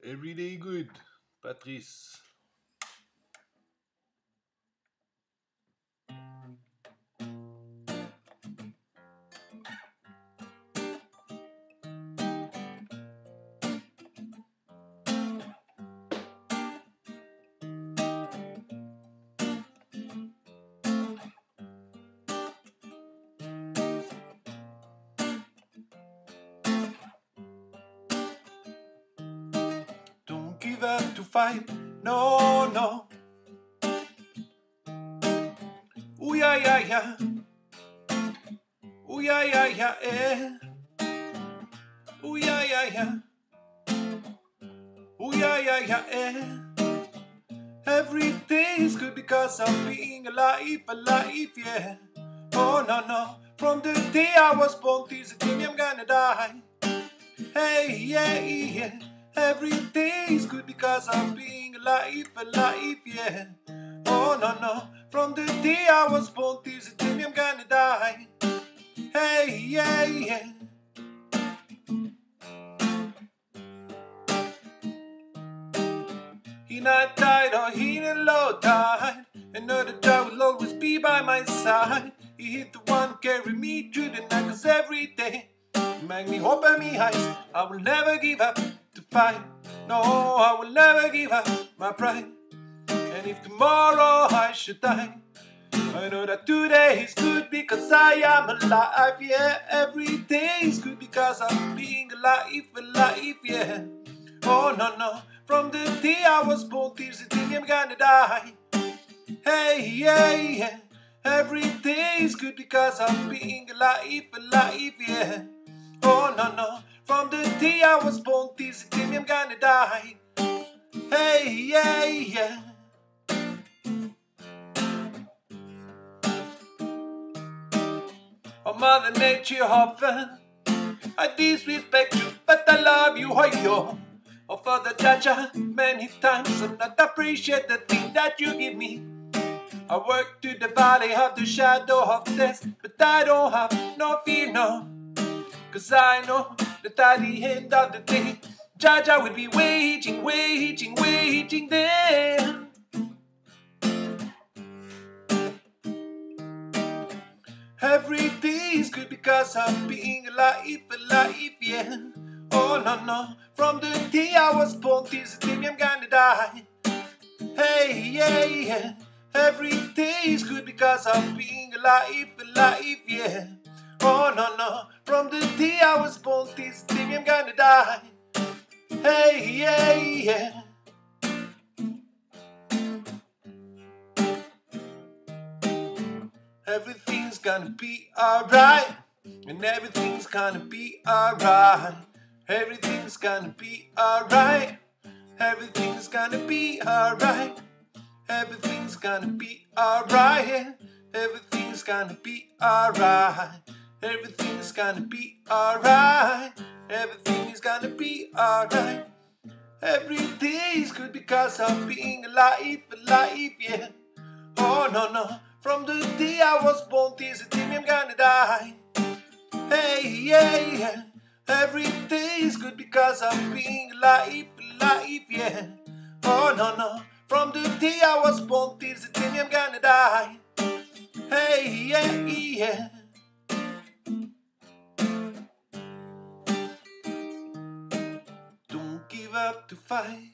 Everyday good, Patrice. Don't give up to fight, no, no. Ooh yeah, yeah, yeah. Ooh yeah, yeah, yeah, eh. Ooh yeah, yeah, yeah. Ooh yeah, yeah, yeah, eh. Every day is good because I'm being alive, alive, yeah. Oh no, no. From the day I was born till the day I'm gonna die. Hey, yeah, yeah. Every day is good because I'm being alive, alive, yeah. Oh no, no. From the day I was born till the day I'm gonna die. Hey, yeah, yeah. In high tide or in a low tide, another child will always be by my side. He hit the one, carry me through the night, 'cause every day make me open me eyes. I will never give up to fight. No, I will never give up my pride. And if tomorrow I should die, I know that today is good because I am alive. Yeah, every day is good because I'm being alive, alive. Yeah. Oh no, no. From the day I was born till the day I'm gonna die. Hey, yeah, yeah. Every day is good because I'm being alive, alive, yeah. Oh no, no. From the day I was born till the day I'm gonna die. Hey, yeah, yeah. Oh, Mother Nature often I disrespect you, but I love you, oh yo. Oh, Father Jaja, many times I'm not appreciate the thing that you give me. I work to the valley of the shadow of death, but I don't have no fear, no. 'Cause I know that at the end of the day, Jaja will be waging, waging, waging there. Every day is good because I'm being alive, alive, yeah. Oh no, no. From the day I was born till the day I'm gonna die. Hey, yeah, yeah. Every day is good because I'm being alive, alive, yeah. Oh no, no. From the day I was born till the day I'm gonna die. Hey, yeah, yeah. Everything's gonna be alright. And everything's gonna be alright. Everything's gonna be alright. Everything's gonna be alright. Everything's gonna be alright. Everything's gonna be alright. Everything's gonna be alright. Everything is gonna be alright. Every day is good because I'm being alive, alive, yeah. Oh no, no. From the day I was born till the day I'm gonna die. Hey, yeah, yeah. Every day is good because I'm being alive, alive, yeah. Oh no, no. From the day I was born till the day I'm gonna die. Hey, yeah, yeah. Don't give up to fight.